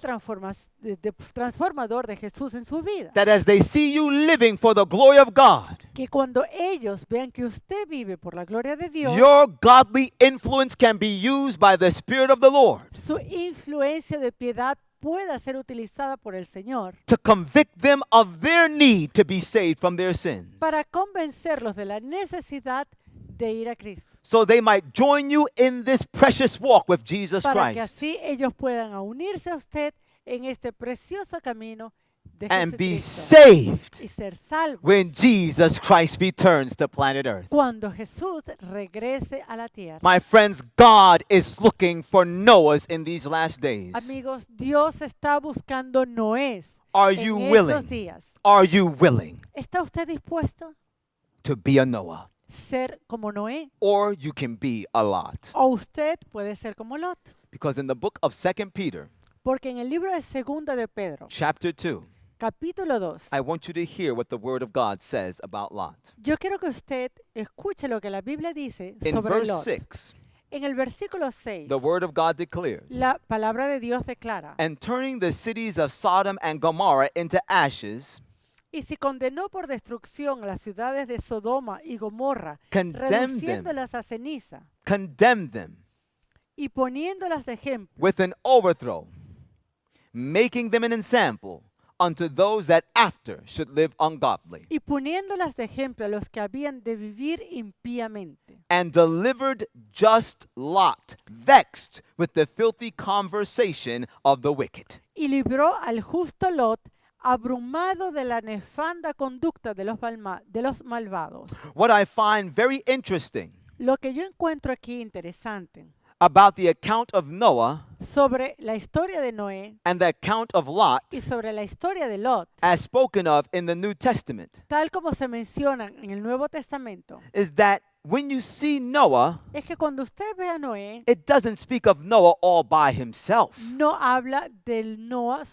transformador de Jesús en su vida. That as they see you living for the glory of God, Que cuando ellos vean que usted vive por la gloria de Dios, your godly influence can be used by the Spirit of the Lord su influencia de piedad pueda ser utilizada por el Señor to convict them of their need to be saved from their sins, para convencerlos de la necesidad de ir a Cristo, so they might join you in this precious walk with Jesus para que Christ así ellos puedan unirse a usted en este precioso camino de and be Jesucristo saved y ser salvos when Jesus Christ returns to planet Earth. cuando Jesús regrese a la tierra. My friends, God is looking for Noahs in these last days. Amigos, Dios está buscando Noés Are en you estos willing? días. Are you willing ¿Está usted dispuesto to be a Noah? a ser como Noé? Or you can be a Lot. O usted puede ser como Lot. Because in the book of 2 Peter, Porque en el libro de Segunda de Pedro, chapter 2, capítulo 2, I want you to hear what the word of God says about Lot. yo quiero que usted escuche lo que la Biblia dice In sobre verse Lot. 6, En el versículo 6, the word of God declares, la palabra de Dios declara, and turning the cities of Sodom and Gomorrah into ashes, Y si condenó por destrucción a las ciudades de Sodoma y Gomorra, condemned them, reduciéndolas a ceniza condemned them y poniéndolas de ejemplo, with an overthrow, making them an example unto those that after should live ungodly, y poniéndolas de ejemplo a los que habían de vivir impíamente. and delivered just Lot, vexed with the filthy conversation of the wicked. Y libró al justo Lot, abrumado de la nefanda conducta de los malvados. What I find very interesting Lo que yo encuentro aquí interesante about the account of Noah sobre la historia de Noé and the account of Lot, y sobre la historia de Lot, as spoken of in the New Testament, tal como se mencionan en el Nuevo Testamento, is that when you see Noah, es que cuando usted ve a Noé, it doesn't speak of Noah all by himself. no habla del Noah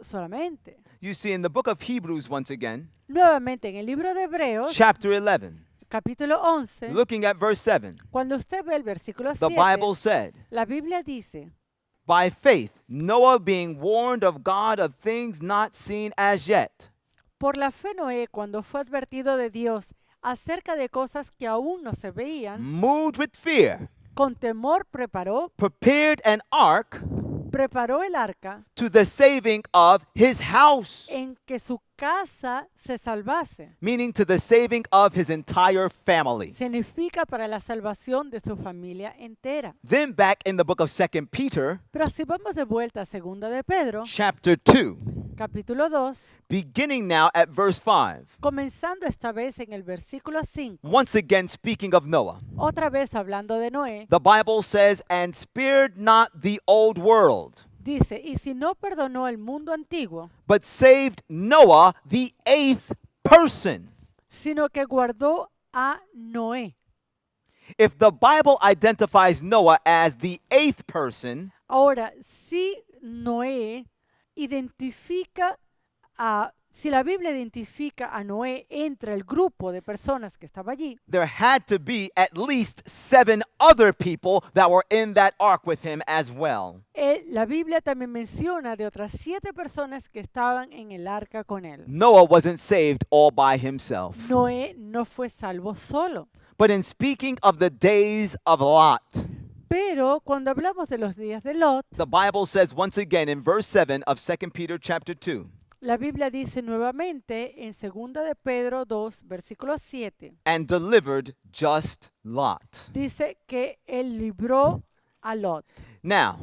solamente. You see in the book of Hebrews once again, Nuevamente en el libro de Hebreos, chapter 11, capítulo 11, looking at verse 7, cuando usted ve el versículo the 7, Bible said, la Biblia dice, by faith, Noah being warned of God of things not seen as yet, por la fe Noé, cuando fue advertido de Dios acerca de cosas que aún no se veían, moved with fear, con temor prepared an ark preparó el arca to the saving of his house, en que su casa se salvase. meaning to the saving of his entire family. Significa para la salvación de su familia entera. Then back in the book of 2 Peter, Pero si vamos de vuelta a segunda de Pedro, chapter 2, capítulo 2, beginning now at verse 5, comenzando esta vez en el versículo 5, once again speaking of Noah, otra vez hablando de Noé, the Bible says, and spared not the old world, dice, y si no perdonó el mundo antiguo, but saved Noah, the eighth person. sino que guardó a Noé. If the Bible identifies Noah as the eighth person, Ahora, si Noé identifica si la Biblia identifica a Noé entre el grupo de personas que estaba allí, there had to be at least 7 other people that were in that ark with him as well. la Biblia también menciona de otras 7 personas que estaban en el arca con él. Noah wasn't saved all by himself. Noé no fue salvo solo. But in speaking of the days of Lot, Pero cuando hablamos de los días de Lot, the Bible says once again in verse 7 of 2 Peter chapter 2, la Biblia dice nuevamente en 2 de Pedro 2, versículo 7, and delivered just Lot. dice que él libró a Lot. Now,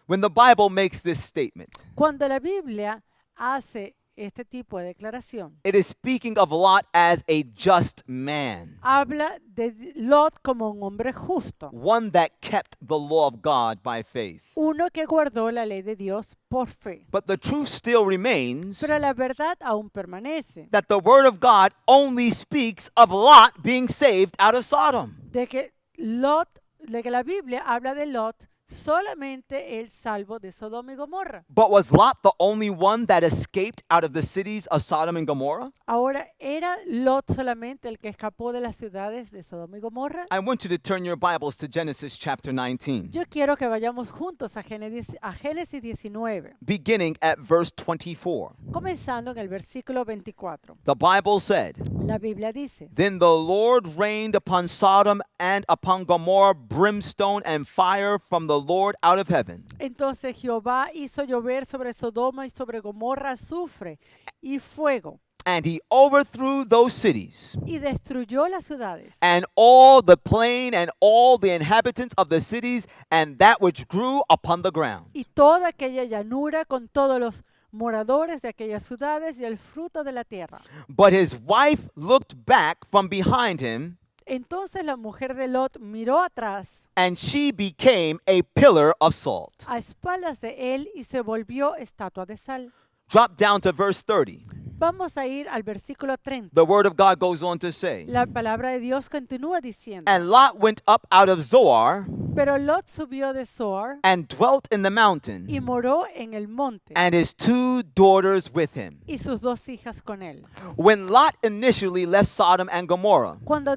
when the Bible makes this statement, Cuando la Biblia hace este tipo de declaración, it is speaking of Lot as a just man, habla de Lot como un hombre justo, one that kept the law of God by faith. uno que guardó la ley de Dios por fe. But the truth still remains Pero la verdad aún permanece, that the word of God only speaks of Lot being saved out of Sodom. de que la Biblia habla de Lot solamente el salvo de Sodoma y Gomorra. But was Lot the only one that escaped out of the cities of Sodom and Gomorrah? Ahora, ¿era Lot solamente el que escapó de las ciudades de Sodoma y Gomorra? I want you to turn your Bibles to Genesis chapter 19, Yo quiero que vayamos juntos a Génesis 19, beginning at verse 24. comenzando en el versículo 24. The Bible said, La Biblia dice, Then the Lord rained upon Sodom and upon Gomorrah brimstone and fire from the Lord out of heaven, entonces Jehová hizo llover sobre Sodoma y sobre Gomorra azufre y fuego, and he overthrew those cities, y destruyó las ciudades, and all the plain and all the inhabitants of the cities, and that which grew upon the ground. y toda aquella llanura con todos los moradores de aquellas ciudades y el fruto de la tierra. But his wife looked back from behind him, Entonces la mujer de Lot miró atrás and she became a pillar of salt. a espaldas de él y se volvió estatua de sal. Drop down to verse 30. Vamos a ir al versículo 30. The word of God goes on to say, La palabra de Dios continúa diciendo, And Lot went up out of Zoar Pero Lot subió de Zoar and dwelt in the y mountain, moró en el monte, and his 2 daughters with him. y sus 2 hijas con él. When Lot initially left Sodom and Gomorrah, Cuando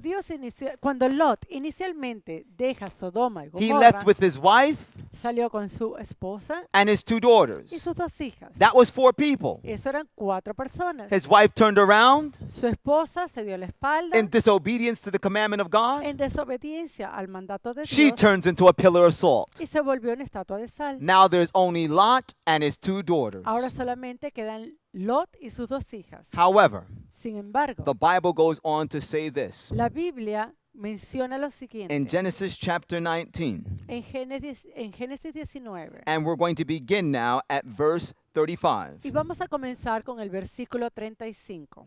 Lot inicialmente deja Sodoma y he Gomorra, left with his wife salió con su esposa and his 2 y daughters. sus 2 hijas. That was 4 people. Eso eran 4 personas. His wife turned around Su esposa se dio la espalda in disobedience to the commandment of God. en desobediencia al mandato de She Dios turns into a pillar of salt. y se volvió una estatua de sal. Now there's only Lot and his 2 daughters. Ahora solamente quedan Lot y sus 2 hijas. However, Sin embargo, the Bible goes on to say this. la Biblia menciona lo siguiente In Genesis chapter 19, en Génesis 19. and we're going to begin now at verse 35. Y vamos a comenzar con el versículo 35.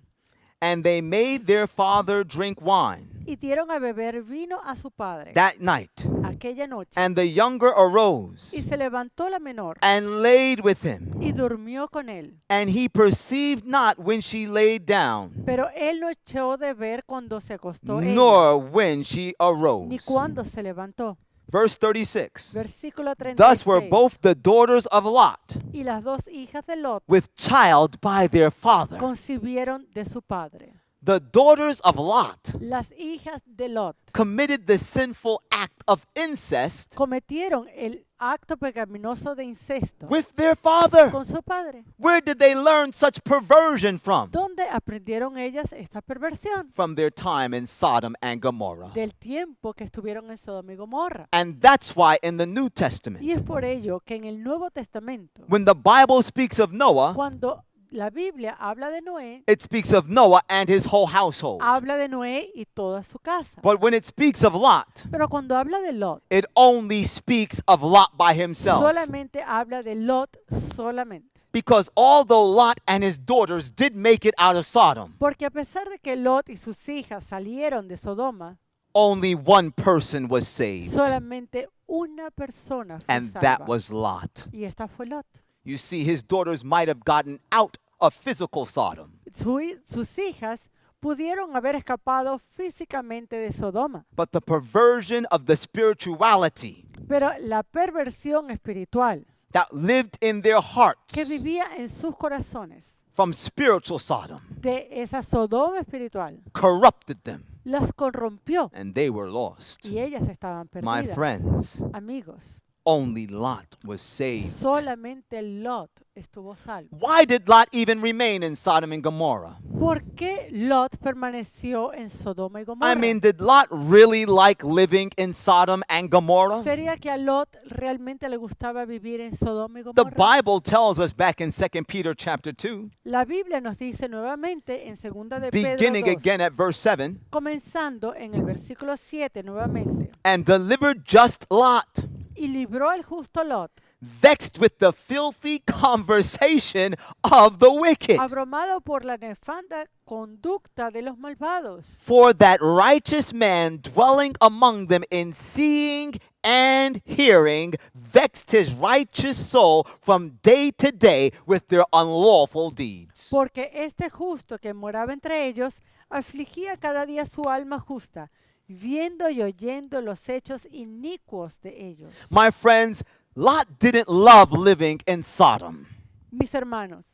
And they made their father drink wine Y dieron a beber vino a su padre that night. aquella noche. And the younger arose Y se levantó la menor and laid with him. y durmió con él. And he perceived not when she laid down, Pero él no echó de ver cuando se acostó ella, nor when she ni arose. cuando se levantó. Verse 36. Versículo Thus were 36. both the daughters of Lot Y las 2 hijas de Lot with child by their father. concibieron de su padre. The daughters of Lot Las hijas de Lot committed the sinful act of incest cometieron el acto pecaminoso de incesto with their father. con su padre. Where did they learn such perversion from? ¿Dónde aprendieron ellas esta perversión? From their time in Sodom and Gomorrah. Del tiempo que estuvieron en Sodoma y Gomorra. And that's why in the New Y Testament, es por ello que en el Nuevo Testamento, when the Bible speaks of Noah, cuando la Biblia habla de Noé, it speaks of Noah and his whole household. habla de Noé y toda su casa. But when it speaks of Lot, Pero cuando habla de Lot, it only speaks of Lot by himself. solamente habla de Lot solamente. Because although Lot and his daughters did make it out of Sodom, Porque a pesar de que Lot y sus hijas salieron de Sodoma, only one person was saved, solamente una persona fue and that salva. was Lot. Y esta fue Lot. You see, his daughters might have gotten out of physical Sodom, Sus hijas pudieron haber escapado físicamente de Sodoma, but the perversion of the spirituality pero la perversión espiritual that lived in their hearts que vivía en sus corazones from spiritual Sodom de esa Sodoma espiritual corrupted them, las corrompió and they were lost. y ellas estaban My perdidas. friends, Amigos, only Lot was saved. solamente Lot estuvo salvo. Why did Lot even remain in Sodom and Gomorrah? ¿Por qué Lot permaneció en Sodoma y Gomorra? I mean, did Lot really like living in Sodom and Gomorrah? ¿Sería que a Lot realmente le gustaba vivir en Sodoma y The Gomorra? Bible tells us back in 2 Peter chapter 2, La Biblia nos dice nuevamente en segunda de Pedro beginning 2, again at verse 7, comenzando en el versículo 7 nuevamente, and delivered just Lot, y libró al justo Lot, vexed with the filthy conversation of the wicked. abrumado por la nefanda conducta de los malvados. For that righteous man dwelling among them in seeing and hearing vexed his righteous soul from day to day with their unlawful deeds. Porque este justo que moraba entre ellos afligía cada día su alma justa, viendo y oyendo los hechos inicuos de ellos. My friends, Lot didn't love living in Sodom. Mis hermanos,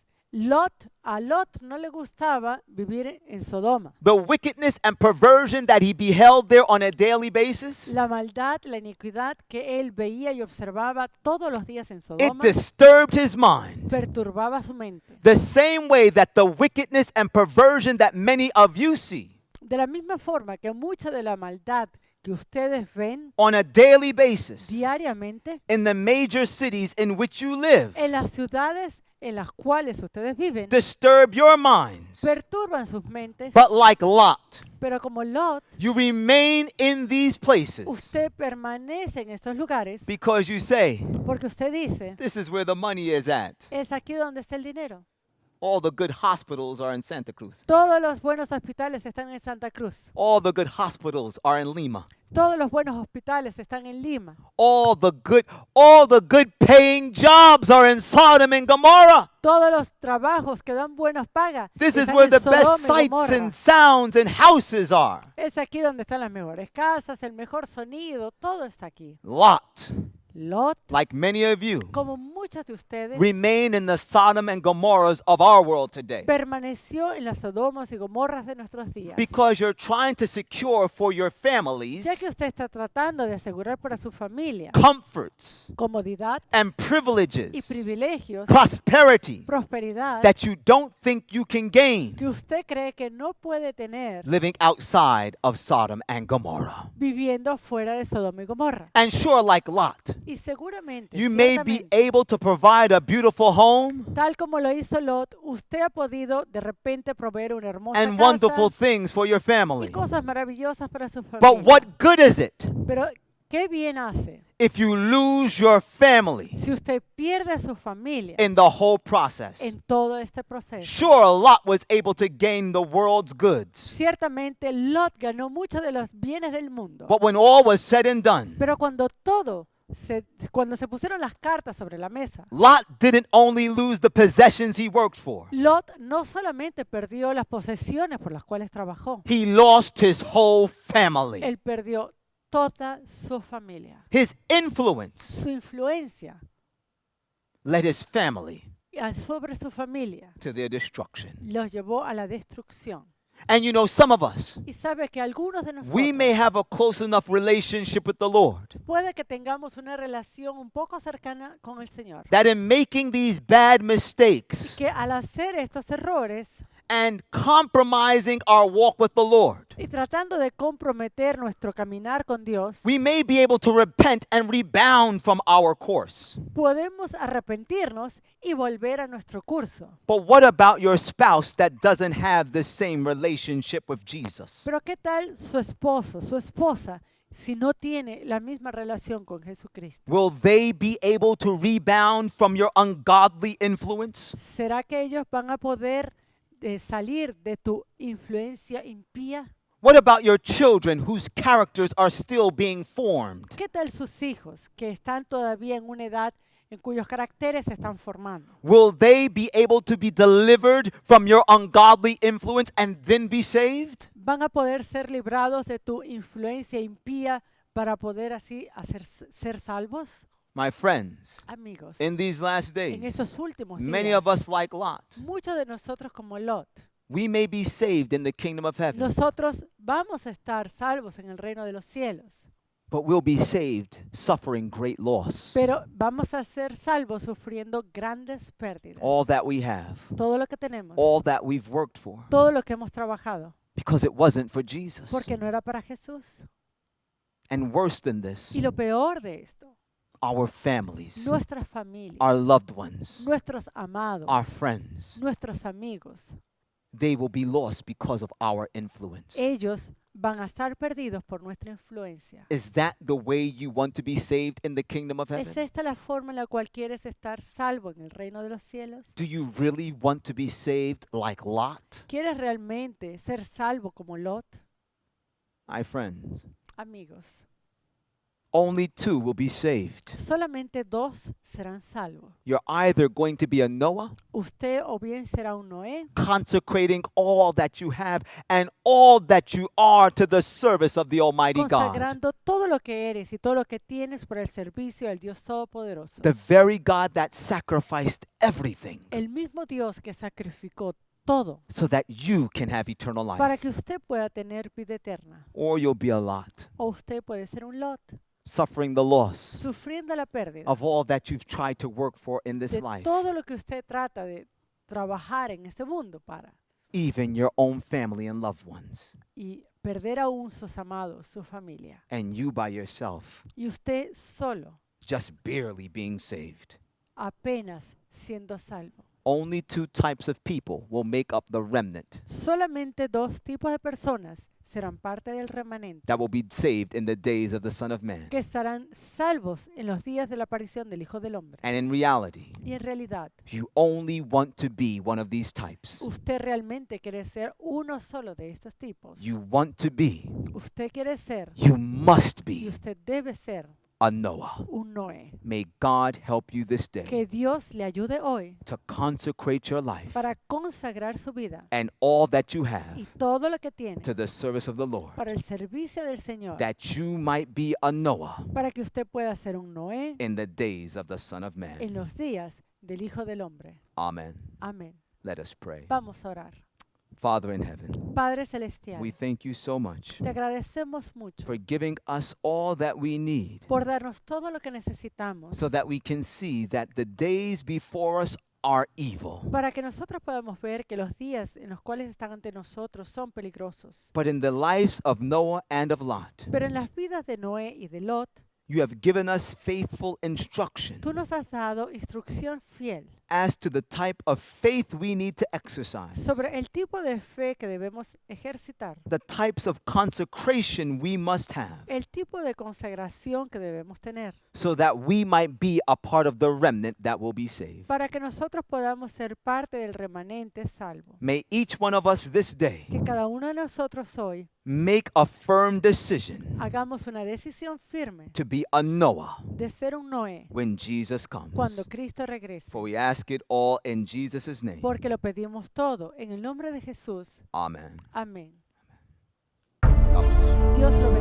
a Lot no le gustaba vivir en Sodoma. The wickedness and perversion that he beheld there on a daily basis, La maldad, la iniquidad que él veía y observaba todos los días en it Sodoma disturbed his mind. perturbaba su mente. The same way that the wickedness and perversion that many of you see De la misma forma que mucha de la maldad que ustedes ven on a daily basis diariamente in the major cities in which you live en las ciudades en las cuales ustedes viven, disturb your minds. perturban sus mentes, But like Lot, pero como Lot, you remain in these places usted permanece en estos lugares because you say, porque usted dice, this is where the money is at. es aquí donde está el dinero. All the good hospitals are in Santa Cruz. Todos los buenos hospitales están en Santa Cruz. All the good hospitals are in Lima. Todos los buenos hospitales están en Lima. All the good paying jobs are in Sodom and Gomorrah. Todos los trabajos que dan buenas pagas This is están where en the Sodoma best y sights Gomorra. and sounds and houses are. Es aquí donde están las mejores casas, el mejor sonido, todo está aquí. Lot, Lot, like many of you, como muchos de ustedes, remain in the Sodom and Gomorrahs of our world today permaneció en las Sodomas y Gomorras de nuestros días. because you're trying to secure for your families Ya que usted está tratando de asegurar para su familia comforts comodidad and y privileges, privilegios, prosperity prosperidad, that you don't think you can gain que usted cree que no puede tener living outside of Sodom and Gomorrah. viviendo fuera de Sodoma y Gomorra. And sure, like Lot, Y seguramente, you may be ciertamente, able to provide a beautiful home tal como lo hizo Lot, usted ha podido de repente proveer una hermosa and casa wonderful things for your y family. cosas maravillosas para su But familia. what good is it Pero qué bien hace if you lose your family si usted pierde a su familia in the whole process? en todo este proceso. Sure, Lot was able to gain the world's goods. Ciertamente Lot ganó muchos de los bienes del mundo, But when all was said and done, pero cuando se pusieron las cartas sobre la mesa, Lot didn't only lose the possessions he worked for, Lot no solamente perdió las posesiones por las cuales trabajó, he lost his whole family. él perdió toda su familia. His influence Su influencia led his family sobre su familia to their destruction. los llevó a la destrucción. And you know, some of us, Y sabe que algunos de we may nosotros have a close enough relationship with the Lord puede que tengamos una relación un poco cercana con el Señor, that in making these bad mistakes que al hacer estos errores and compromising our walk with the Lord, y tratando de comprometer nuestro caminar con Dios, we may be able to repent and rebound from our course. podemos arrepentirnos y volver a nuestro curso. But what about your spouse that doesn't have the same relationship with Jesus? Pero ¿qué tal su esposo, su esposa, si no tiene la misma relación con Jesucristo? Will they be able to rebound from your ungodly influence? ¿Será que ellos van a poder salir de tu influencia impía? What about your children whose characters are still being formed? ¿Qué tal sus hijos que están todavía en una edad en cuyos caracteres se están formando? Will they be able to be delivered from your ungodly influence and then be saved? ¿Van a poder ser librados de tu influencia impía para poder así ser salvos? My friends, Amigos, in these last en days, estos últimos many días, of us like Lot, muchos de nosotros como Lot, we may be saved in the kingdom of heaven, nosotros vamos a estar salvos en el reino de los cielos, but we'll be saved suffering great loss. pero vamos a ser salvos sufriendo grandes pérdidas. All that we have, Todo lo que tenemos, all that we've worked for, todo lo que hemos trabajado, because it wasn't for Jesus. porque no era para Jesús. And worse than this, Y lo peor de esto, our families, nuestras familias, our loved ones, nuestros amados, our friends, nuestros amigos, they will be lost because of our influence. ellos van a estar perdidos por nuestra influencia. Is that the way you want to be saved in the kingdom of ¿Es heaven? esta la forma en la cual quieres estar salvo en el reino de los cielos? Do you really want to be saved like Lot? ¿Quieres realmente ser salvo como Lot? My friends, Amigos, only two will be saved. solamente dos serán salvos. You're either going to be a Noah, Usted o bien será un Noé, consecrating all that you have and all that you are to the service of the Almighty God. consagrando todo lo que eres y todo lo que tienes por el servicio del Dios Todopoderoso. The very God that sacrificed everything El mismo Dios que sacrificó todo so that you can have eternal para life. que usted pueda tener vida eterna. Or you'll be a Lot, O usted puede ser un Lot, suffering the loss sufriendo la pérdida of all that you've tried to work for in this de life. todo lo que usted trata de trabajar en este mundo para. Even your own family and loved ones. Y perder aún sus amados, su familia. And you by yourself, Y usted solo, just barely being saved. apenas siendo salvo. Only two types of people will make up the remnant. Solamente dos tipos de personas serán parte del remanente, that will be saved in the days of the Son of Man. que estarán salvos en los días de la aparición del Hijo del Hombre. And in reality, Y en realidad, you only want to be one of these types. usted realmente quiere ser uno solo de estos tipos. You want to be, Usted quiere ser you must y be usted debe ser a Noah. un Noé. May God help you this day Que Dios le ayude hoy to consecrate your life para consagrar su vida and all that you y have todo lo que tiene to the service of the Lord, para el servicio del Señor, that you might be a Noah para que usted pueda ser un Noé in the days of the Son of Man. en los días del Hijo del Hombre. Amen. Amén. Let us pray. Vamos a orar. Father in heaven, Padre Celestial, we thank you so much te agradecemos mucho for giving us all that we need por darnos todo lo que necesitamos so that we can see that the days before us are evil. para que nosotros podamos ver que los días en los cuales están ante nosotros son peligrosos. But in the lives of Noah and of Lot, Pero en las vidas de Noé y de Lot, you have given us faithful instruction tú nos has dado instrucción fiel as to the type of faith we need to exercise, sobre el tipo de fe que debemos ejercitar, the types of consecration we must have, el tipo de consagración que debemos tener, so that we might be a part of the remnant that will be saved. para que nosotros podamos ser parte del remanente salvo. May each one of us this day Que cada uno de nosotros hoy make a firm decision hagamos una decisión firme to be a Noah de ser un Noé when Jesus comes. cuando Cristo regrese. For we ask it all in Jesus' name. Porque lo pedimos todo en el nombre de Jesús. Amen. Amén. God bless you. Dios lo